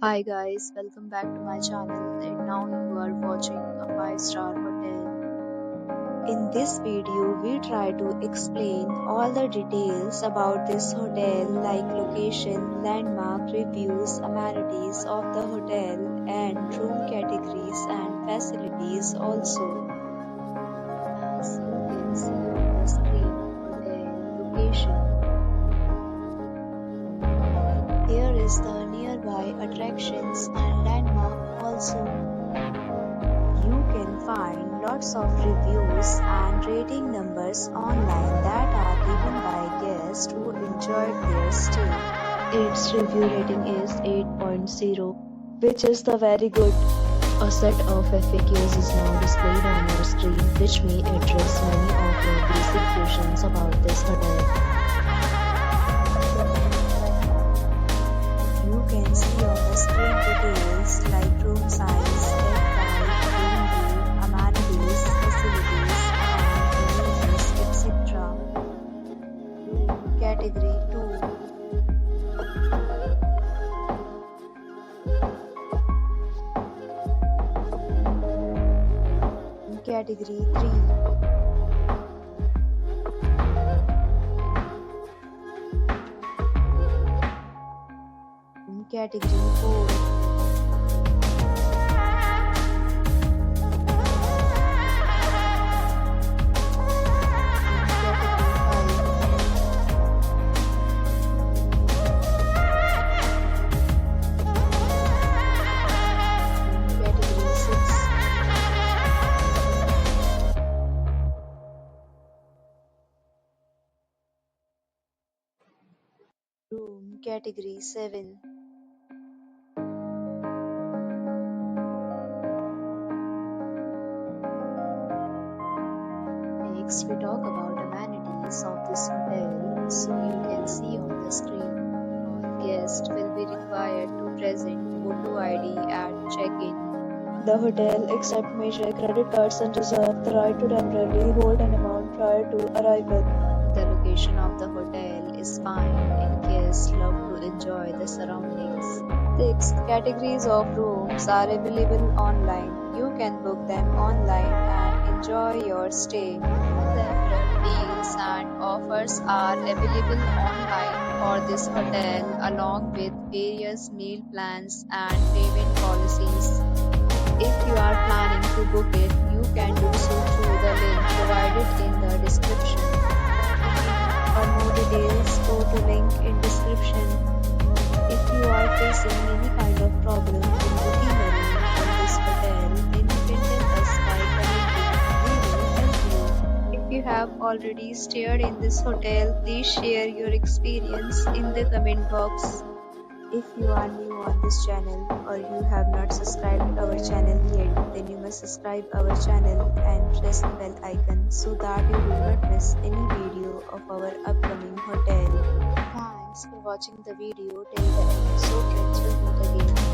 Hi guys, welcome back to my channel and now you are watching a 5-star hotel. In this video, we try to explain all the details about this hotel like location, landmark, reviews, amenities of the hotel and room categories and facilities also. As you can see on the screen, hotel location. Here is the nearby attractions and landmark also. You can find lots of reviews and rating numbers online that are given by guests who enjoyed their stay. Its review rating is 8.0, which is the very good. A set of FAQs is now displayed on your screen, which may address many of your basic questions about this hotel. You can see on the screen details like room size, bed type, room view, amenities, facilities, and amenities, etc. Room category 2. Room category 3. Category 4. Room category 7. Next, we talk about amenities of this hotel. So you can see on the screen, all guests will be required to present photo ID at check-in. The hotel accepts major credit cards and reserves the right to temporarily hold an amount prior to arrival. The location of the hotel is fine and guests love to enjoy the surroundings. 6 categories of rooms are available online. You can book them online and enjoy your stay. Several deals and offers are available online for this hotel along with various meal plans and payment policies. If you are planning to book it, you can do so through the link provided in the description. For more details, go to link in description. If you are facing any kind of problem in booking a room in this hotel, then you can tell us by commenting. We will help you. If you have already stayed in this hotel, please share your experience in the comment box. If you are new on this channel or you have not subscribed our channel yet, then you must subscribe our channel and press the bell icon so that you will not miss any video of our upcoming hotel. Thanks for watching the video till the end. So friends, will meet again.